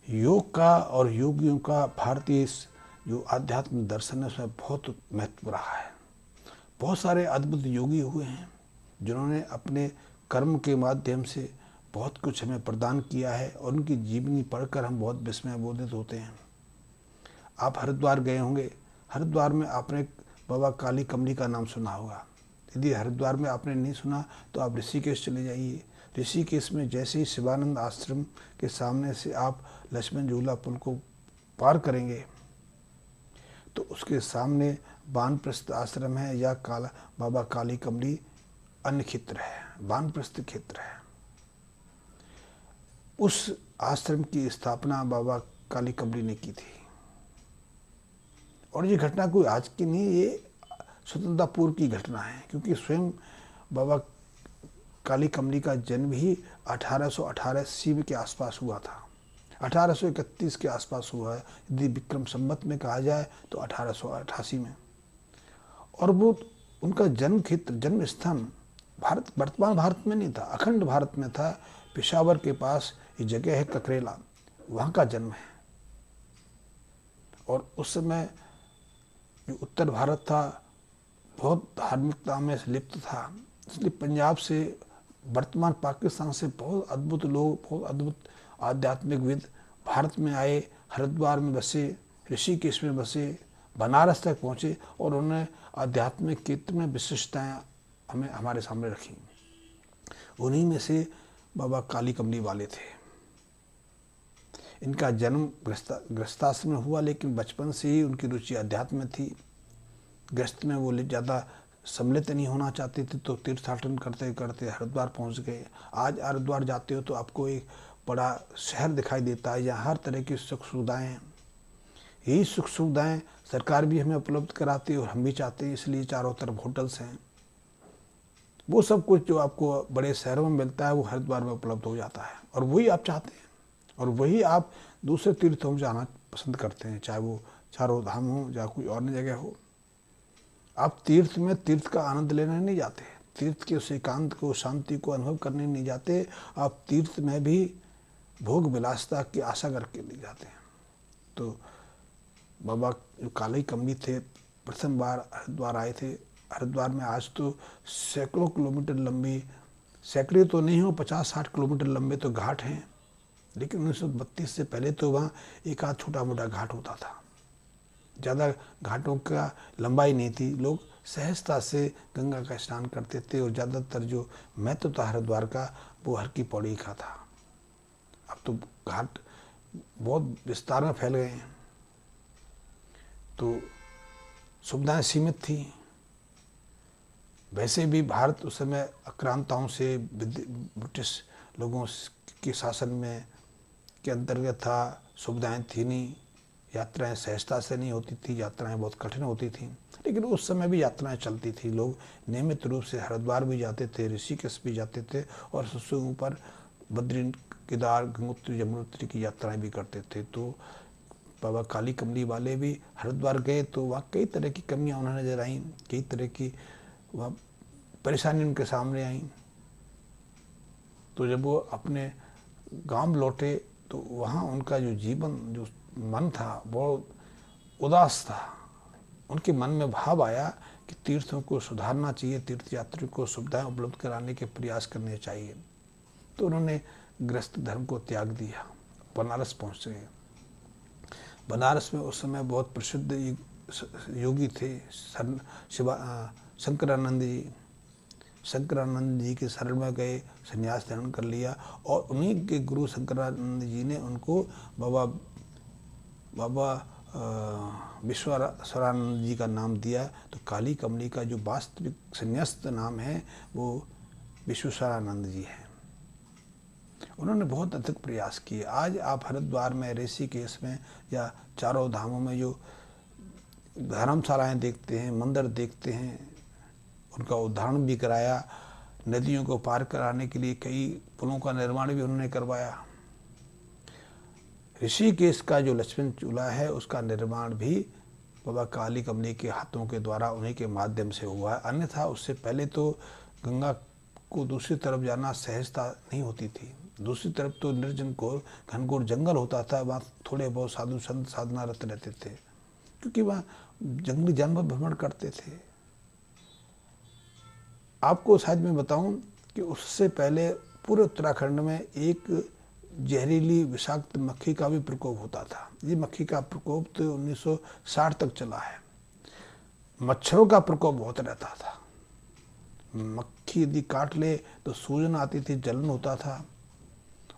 योग का और योगियों का भारतीय जो आध्यात्म दर्शन है उसमें बहुत महत्व रहा है। बहुत सारे अद्भुत योगी हुए हैं जिन्होंने अपने कर्म के माध्यम से बहुत कुछ हमें प्रदान किया है और उनकी जीवनी पढ़कर हम बहुत विस्मय बोधित होते हैं। आप हरिद्वार गए होंगे। हरिद्वार में आपने बाबा काली कमली का नाम सुना होगा। यदि हरिद्वार में आपने नहीं सुना तो आप ऋषिकेश चले जाइए। ऋषिकेश में जैसे ही शिवानंद आश्रम के सामने से आप लक्ष्मण झूला पुल को पार करेंगे तो उसके सामने वानप्रस्थ आश्रम है या काला बाबा काली कमली अन्य क्षेत्र है, वानप्रस्थ क्षेत्र है। उस आश्रम की स्थापना बाबा काली कमली ने की थी। और ये घटना कोई आज की नहीं, ये स्वतंत्रता पूर्व की घटना है, क्योंकि स्वयं बाबा काली कमली का जन्म ही 1818 ईस्वी के आसपास हुआ था। 1831 के आसपास हुआ है, यदि विक्रम संवत में कहा जाए तो 1888 में। और वो उनका जन्म क्षेत्र, जन्म स्थान भारत, वर्तमान भारत में नहीं था, अखंड भारत में था। पेशावर के पास ये जगह है ककरेला, वहाँ का जन्म है। और उस समय जो उत्तर भारत था बहुत धार्मिकता में लिप्त था, इसलिए पंजाब से, वर्तमान पाकिस्तान से बहुत अद्भुत लोग, बहुत अद्भुत आध्यात्मिकविद भारत में आए, हरिद्वार में बसे, ऋषिकेश में बसे, बनारस तक पहुँचे और उन्होंने आध्यात्मिक क्षेत्र में विशिष्टताएँ हमें हमारे सामने रखी। उन्हीं में से बाबा काली कमली वाले थे। इनका जन्म गृहस्थाश्रम में हुआ, लेकिन बचपन से ही उनकी रुचि अध्यात्म में थी। गृहस्थ में वो ज़्यादा सम्मिलित नहीं होना चाहते थे, तो तीर्थाटन करते करते हरिद्वार पहुंच गए। आज हरिद्वार जाते हो तो आपको एक बड़ा शहर दिखाई देता है, जहाँ हर तरह की सुख सुविधाएँ हैं। यही सुख सुविधाएँ सरकार भी हमें उपलब्ध कराती है और हम भी चाहते हैं, इसलिए चारों तरफ होटल्स हैं। वो सब कुछ जो आपको बड़े शहरों में मिलता है वो हरिद्वार में उपलब्ध हो जाता है, और वही आप चाहते हैं और वही आप दूसरे तीर्थों में जाना पसंद करते हैं, चाहे वो चारों धाम हो या कोई और जगह हो। आप तीर्थ में तीर्थ का आनंद लेने नहीं जाते, तीर्थ के उस एकांत को, शांति को अनुभव करने नहीं जाते। आप तीर्थ में भी भोग विलासता की आशा करके नहीं जाते हैं। तो बाबा जो काली कमली थे प्रथम बार हरिद्वार आए थे। हरिद्वार में आज तो सैकड़ों किलोमीटर लंबी, सैकड़े तो नहीं हो, 50-60 किलोमीटर लंबे तो घाट हैं, लेकिन 1932 से पहले तो वहाँ एक आध छोटा मोटा घाट होता था। ज़्यादा घाटों का लंबाई नहीं थी, लोग सहजता से गंगा का स्नान करते थे और ज़्यादातर जो महत्व था हरिद्वार का वो हर की पौड़ी का था। अब तो घाट बहुत विस्तार में फैल गए हैं, तो सुविधाएं सीमित थी। वैसे भी भारत उस समय आक्रांताओं से, ब्रिटिश लोगों के शासन में के अंतर्गत था, सुविधाएं थी नहीं, यात्राएं सहजता से नहीं होती थी, यात्राएं बहुत कठिन होती थी। लेकिन उस समय भी यात्राएं चलती थी, लोग नियमित रूप से हरिद्वार भी जाते थे, ऋषिकेश भी जाते थे और सबसे ऊपर बद्री, केदार, गंगोत्री, यमुनोत्री की यात्राएं भी करते थे। तो बाबा काली कमली वाले भी हरिद्वार गए तो वहाँ कई तरह की कमियाँ उन्हें नजर आईं, कई तरह की वह परेशानी उनके सामने आई। तो जब वो अपने गांव लौटे तो वहाँ उनका जो जीवन, जो मन था बहुत उदास था। उनके मन में भाव आया कि तीर्थों को सुधारना चाहिए, तीर्थ यात्री को सुविधाएं उपलब्ध कराने के प्रयास करने चाहिए। तो उन्होंने गृहस्थ धर्म को त्याग दिया, बनारस पहुँच गए। बनारस में उस समय बहुत प्रसिद्ध योगी थे शंकरानंद जी। शंकरानंद जी के शरण में गए, संन्यास धारण कर लिया और उन्हीं के गुरु शंकरानंद जी ने उनको बाबा विश्वेश्वरानंद जी का नाम दिया। तो काली कमली का जो वास्तविक संन्यास्त नाम है वो विश्वेश्वरानंद जी है। उन्होंने बहुत अधिक प्रयास किए। आज आप हरिद्वार में, ऋषिकेश में या चारों धामों में जो धर्मशालाएं देखते हैं, मंदिर देखते हैं, उनका उद्धारण भी कराया। नदियों को पार कराने के लिए कई पुलों का निर्माण भी उन्होंने करवाया। ऋषिकेश का जो लक्ष्मण झूला है उसका निर्माण भी बाबा काली कमली के हाथों के द्वारा, उन्हीं के माध्यम से हुआ है। अन्यथा उससे पहले तो गंगा को दूसरी तरफ जाना सहजता नहीं होती थी। दूसरी तरफ तो निर्जन घोर घनघोर जंगल होता था, वहाँ थोड़े बहुत साधु संत साधनारत रहते थे, क्योंकि वहाँ जंगली जानवर भ्रमण करते थे। आपको शायद मैं बताऊं कि उससे पहले पूरे उत्तराखंड में एक जहरीली विषाक्त मक्खी का भी प्रकोप होता था। ये मक्खी का प्रकोप तो 1960 तक चला है। मच्छरों का प्रकोप बहुत रहता था। मक्खी यदि काट ले तो सूजन आती थी, जलन होता था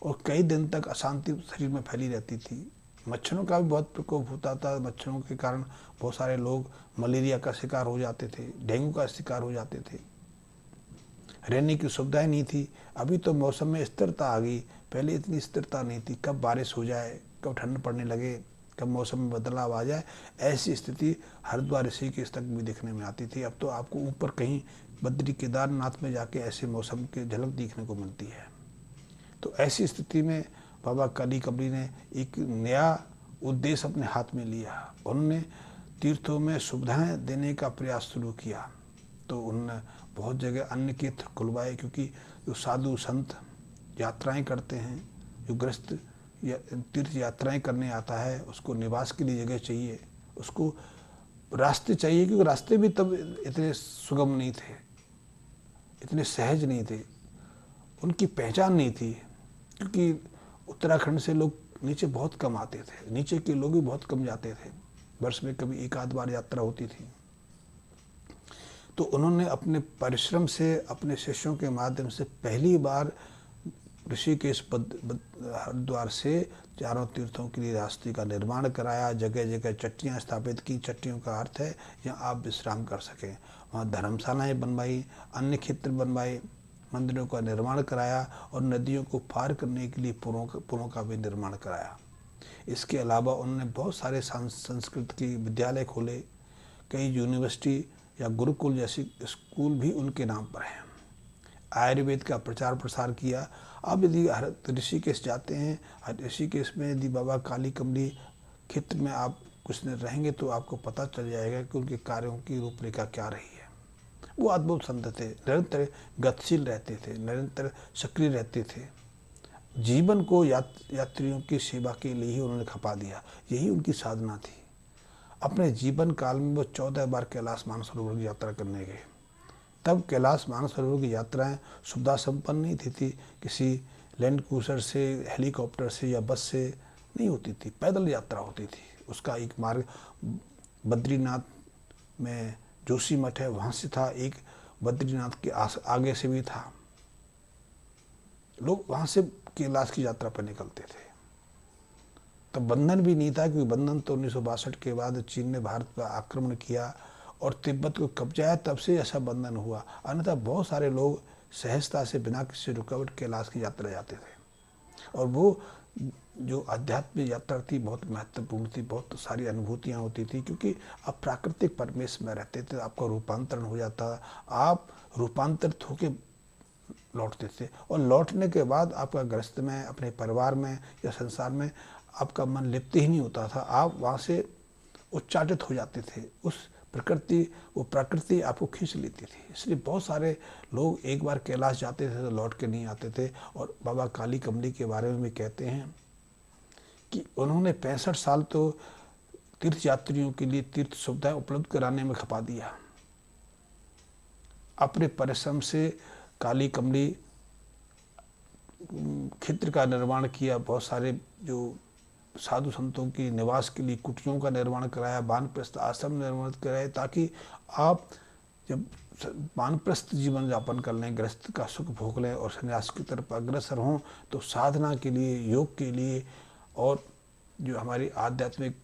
और कई दिन तक अशांति शरीर में फैली रहती थी। मच्छरों का भी बहुत प्रकोप होता था। मच्छरों के कारण बहुत सारे लोग मलेरिया का शिकार हो जाते थे, डेंगू का शिकार हो जाते थे। रहने की सुविधाएं नहीं थी। अभी तो मौसम में स्थिरता आ गई, पहले इतनी स्थिरता नहीं थी। कब बारिश हो जाए, कब ठंड पड़ने लगे, कब मौसम में बदलाव आ जाए, ऐसी स्थिति हरिद्वार ऋषिकेश तक भी देखने में आती थी। अब तो आपको ऊपर कहीं बद्री केदारनाथ में जाके ऐसे मौसम की झलक देखने को मिलती है। तो ऐसी स्थिति में बाबा काली कमली ने एक नया उद्देश्य अपने हाथ में लिया। उन्होंने तीर्थों में सुविधाएं देने का प्रयास शुरू किया। तो उन्होंने बहुत जगह अन्य तीर्थ खुलवाए, क्योंकि जो साधु संत यात्राएं करते हैं, जो ग्रस्त तीर्थ यात्राएं करने आता है, उसको निवास के लिए जगह चाहिए, उसको रास्ते चाहिए, क्योंकि रास्ते भी तब इतने सुगम नहीं थे, इतने सहज नहीं थे, उनकी पहचान नहीं थी। क्योंकि उत्तराखंड से लोग नीचे बहुत कम आते थे, नीचे के लोग भी बहुत कम जाते थे, वर्ष में कभी एक आध बार यात्रा होती थी। तो उन्होंने अपने परिश्रम से, अपने शिष्यों के माध्यम से पहली बार ऋषिकेश हरिद्वार से चारों तीर्थों के लिए रास्ते का निर्माण कराया। जगह जगह चट्टियाँ स्थापित की। चट्टियों का अर्थ है यहाँ आप विश्राम कर सकें। वहाँ धर्मशालाएँ बनवाई, अन्य क्षेत्र बनवाए, मंदिरों का निर्माण कराया और नदियों को पार करने के लिए पुलों का भी निर्माण कराया। इसके अलावा उन्होंने बहुत सारे संस्कृत के विद्यालय खोले। कई यूनिवर्सिटी या गुरुकुल जैसे स्कूल भी उनके नाम पर हैं। आयुर्वेद का प्रचार प्रसार किया। अब यदि ऋषिकेश जाते हैं, ऋषिकेश में यदि बाबा काली कमली क्षेत्र में आप कुछ दिन रहेंगे तो आपको पता चल जाएगा कि उनके कार्यों की रूपरेखा क्या रही है। वो अद्भुत संत थे, निरंतर गतिशील रहते थे, निरंतर सक्रिय रहते थे। जीवन को यात्रियों की सेवा के लिए ही उन्होंने खपा दिया, यही उनकी साधना थी। अपने जीवन काल में वो 14 बार कैलाश मानसरोवर की यात्रा करने गए। तब कैलाश मानसरोवर की यात्राएं सुविधा संपन्न नहीं थी, किसी लैंड क्रूजर से, हेलीकॉप्टर से या बस से नहीं होती थी, पैदल यात्रा होती थी। उसका एक मार्ग बद्रीनाथ में जोशी मठ है, वहाँ से था, एक बद्रीनाथ के आगे से भी था। लोग वहाँ से कैलाश की यात्रा पर निकलते थे। तब बंधन भी नहीं था, क्योंकि बंधन तो 1962 के बाद चीन ने भारत पर आक्रमण किया और तिब्बत को कब्जाया, तब से ऐसा बंधन हुआ। अन्यथा बहुत सारे लोग सहजता से बिना किसी रुकावट कैलाश की यात्रा जाते थे। और वो जो आध्यात्मिक यात्रा थी बहुत महत्वपूर्ण थी, बहुत सारी अनुभूतियाँ होती थी, क्योंकि आप प्राकृतिक परिवेश में रहते थे, आपका रूपांतरण हो जाता, आप रूपांतरित होकर लौटते थे। और लौटने के बाद आपका गृहस्थ में, अपने परिवार में या संसार में आपका मन लिप्त ही नहीं होता था, आप वहाँ से उच्चाटित हो जाते थे। वो प्रकृति आपको खींच लेती थी। इसलिए बहुत सारे लोग एक बार कैलाश जाते थे तो लौट के नहीं आते थे। और बाबा काली कमली के बारे में भी कहते हैं कि उन्होंने 65 साल तो तीर्थ यात्रियों के लिए तीर्थ सुविधाएं उपलब्ध कराने में खपा दिया। अपने परिश्रम से काली कमली क्षेत्र का निर्माण किया। बहुत सारे जो साधु संतों की निवास के लिए कुटियों का निर्माण कराया, वानप्रस्थ आश्रम निर्माण कराए, ताकि आप जब वानप्रस्थ जीवन यापन कर लें, गृहस्थ का सुख भोग लें और संन्यास की तरफ अग्रसर हों, तो साधना के लिए, योग के लिए और जो हमारी आध्यात्मिक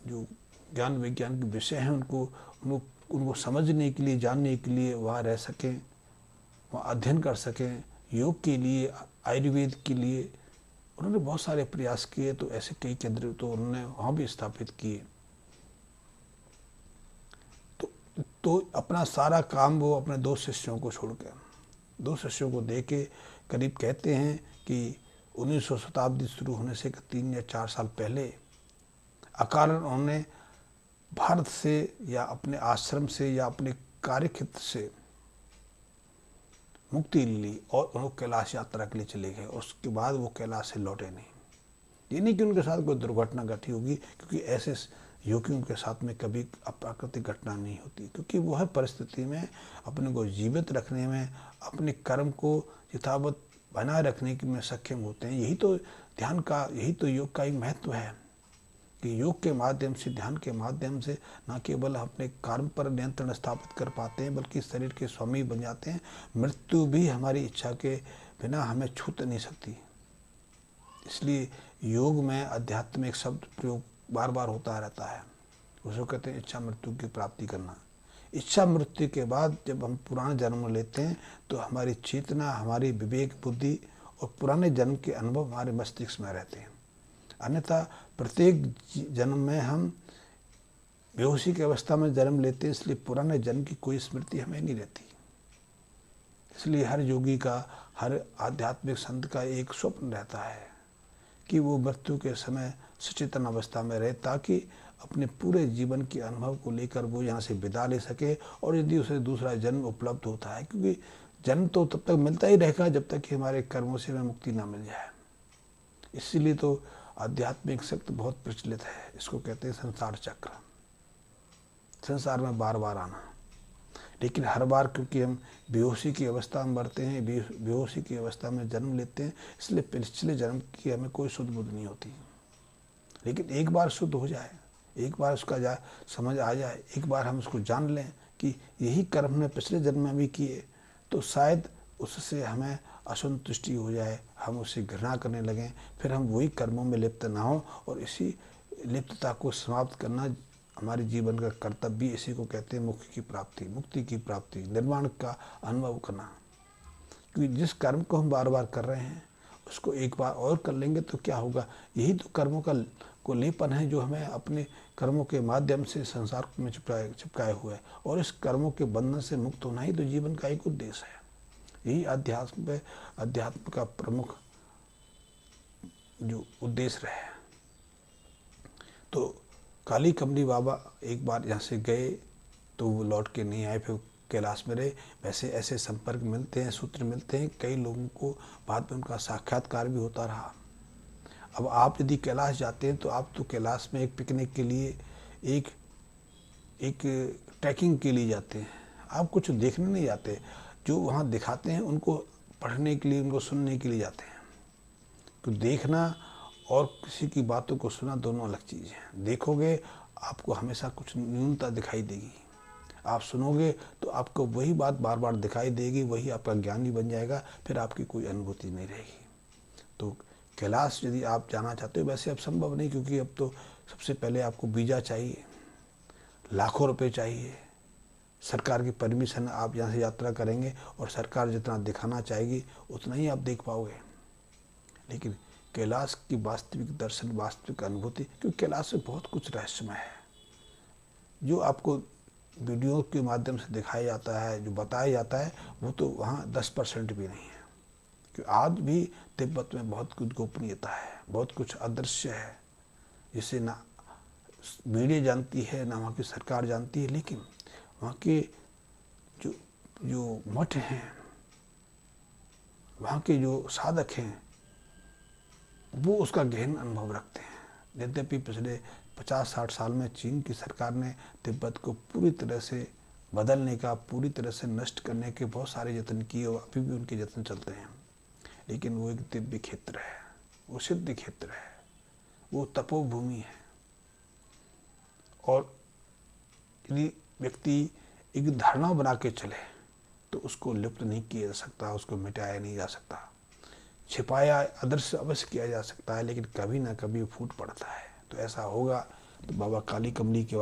जो ज्ञान विज्ञान के विषय हैं उनको समझने के लिए, जानने के लिए वहाँ रह सकें, वहाँ अध्ययन कर सकें। योग के लिए, आयुर्वेद के लिए उन्होंने बहुत सारे प्रयास किए। तो ऐसे कई केंद्र तो उन्होंने वहाँ भी स्थापित किए। तो अपना सारा काम वो अपने 2 शिष्यों को छोड़ के, 2 शिष्यों को दे के, करीब कहते हैं कि 1900 शताब्दी शुरू होने से 3 या 4 साल पहले अकारण उन्होंने भारत से या अपने आश्रम से या अपने कार्यक्षेत्र से मुक्ति ली और वो कैलाश यात्रा के लिए चले गए। उसके बाद वो कैलाश से लौटे नहीं। ये नहीं कि उनके साथ कोई दुर्घटना घटी होगी, क्योंकि ऐसे योगियों के साथ में कभी अप्राकृतिक घटना नहीं होती, क्योंकि वो हर परिस्थिति में अपने को जीवित रखने में, अपने कर्म को यथावत बनाए रखने में सक्षम होते हैं। यही तो ध्यान का, यही तो योग का एक महत्व है कि योग के माध्यम से, ध्यान के माध्यम से न केवल अपने कर्म पर नियंत्रण स्थापित कर पाते हैं, बल्कि शरीर के स्वामी बन जाते हैं। मृत्यु भी हमारी इच्छा के बिना हमें छू नहीं सकती। इसलिए योग में आध्यात्मिक शब्द प्रयोग बार बार होता रहता है। उसको कहते हैं इच्छा मृत्यु की प्राप्ति करना। इच्छा मृत्यु के बाद जब हम पुराना जन्म लेते हैं तो हमारी चेतना, हमारी विवेक बुद्धि और पुराने जन्म के अनुभव हमारे मस्तिष्क में रहते हैं। अन्यथा प्रत्येक जन्म में हम बेहोशी की अवस्था में जन्म लेते हैं, इसलिए पुराने जन्म की कोई स्मृति हमें नहीं रहती। इसलिए हर योगी का, हर आध्यात्मिक संत का एक स्वप्न रहता है कि वो मृत्यु के समय सचेतन अवस्था में रहे, ताकि अपने पूरे जीवन के अनुभव को लेकर वो यहाँ से विदा ले सके। और यदि उसे दूसरा जन्म उपलब्ध होता है, क्योंकि जन्म तो तब तक मिलता ही रहेगा जब तक कि हमारे कर्मों से हमें मुक्ति ना मिल जाए। इसीलिए तो आध्यात्मिक शक्ति बहुत प्रचलित है। इसको कहते हैं संसार चक्र, संसार में बार बार आना। लेकिन हर बार क्योंकि हम बेहोशी की अवस्था में मरते हैं, बेहोशी की अवस्था में जन्म लेते हैं, इसलिए पिछले जन्म की हमें कोई शुद्ध बुद्ध नहीं होती। लेकिन एक बार शुद्ध हो जाए, एक बार उसका समझ आ जाए, एक बार हम उसको जान लें कि यही कर्म हमने पिछले जन्म में भी किए, तो शायद उससे हमें असंतुष्टि हो जाए, हम उससे घृणा करने लगें, फिर हम वही कर्मों में लिप्त ना हो। और इसी लिप्तता को समाप्त करना हमारे जीवन का कर्तव्य। इसी को कहते हैं मुक्ति की प्राप्ति, मुक्ति की प्राप्ति, निर्वाण का अनुभव करना। क्योंकि जिस कर्म को हम बार बार कर रहे हैं उसको एक बार और कर लेंगे तो क्या होगा। यही तो कर्मों का को लेपन है जो हमें अपने कर्मों के माध्यम से संसार में चिपकाए हुए है। और इस कर्मों के बंधन से मुक्त होना ही तो जीवन का एक उद्देश्य है। यही अध्यात्म का प्रमुख जो उद्देश्य रहे। तो काली कमली बाबा एक बार यहाँ से गए तो वो लौट के नहीं आए, फिर कैलाश में रहे। वैसे ऐसे संपर्क मिलते हैं, सूत्र मिलते हैं, कई लोगों को बाद में उनका साक्षात्कार भी होता रहा। अब आप यदि कैलाश जाते हैं तो आप तो कैलाश में एक पिकनिक के लिए, एक ट्रैकिंग के लिए जाते हैं। आप कुछ देखने नहीं जाते, जो वहाँ दिखाते हैं उनको पढ़ने के लिए, उनको सुनने के लिए जाते हैं। तो देखना और किसी की बातों को सुना दोनों अलग चीज़ है। देखोगे आपको हमेशा कुछ न्यूनता दिखाई देगी, आप सुनोगे तो आपको वही बात बार बार दिखाई देगी, वही आपका ज्ञान ही बन जाएगा, फिर आपकी कोई अनुभूति नहीं रहेगी। तो कैलाश यदि आप जाना चाहते हो, वैसे अब संभव नहीं, क्योंकि अब तो सबसे पहले आपको वीज़ा चाहिए, लाखों रुपए चाहिए, सरकार की परमिशन, आप यहाँ से यात्रा करेंगे और सरकार जितना दिखाना चाहेगी उतना ही आप देख पाओगे। लेकिन कैलाश की वास्तविक दर्शन, वास्तविक अनुभूति, क्योंकि कैलाश में बहुत कुछ रहस्यमय है जो आपको वीडियो के माध्यम से दिखाया जाता है, जो बताया जाता है, वो तो वहाँ 10% भी नहीं है। क्योंकि आज भी तिब्बत में बहुत कुछ गोपनीयता है, बहुत कुछ अदृश्य है, जिसे ना मीडिया जानती है, ना वहाँ की सरकार जानती है। लेकिन वहाँ के जो मठ हैं, वहाँ के जो साधक हैं, वो उसका गहन अनुभव रखते हैं। यद्यपि पिछले 50-60 साल में चीन की सरकार ने तिब्बत को पूरी तरह से बदलने का, पूरी तरह से नष्ट करने के बहुत सारे यत्न किए और अभी भी उनके यत्न चलते हैं। लेकिन वो एक दिव्य क्षेत्र है, वो सिद्ध क्षेत्र है, वो तपोभूमि है। और यदि व्यक्ति एक धारणा बना के चले तो उसको लिप्त नहीं किया जा सकता, उसको मिटाया नहीं जा सकता, छिपाया अदृश्य अवश्य किया जा सकता है, लेकिन कभी ना कभी फूट पड़ता है। तो ऐसा होगा तो बाबा काली कमली के बारे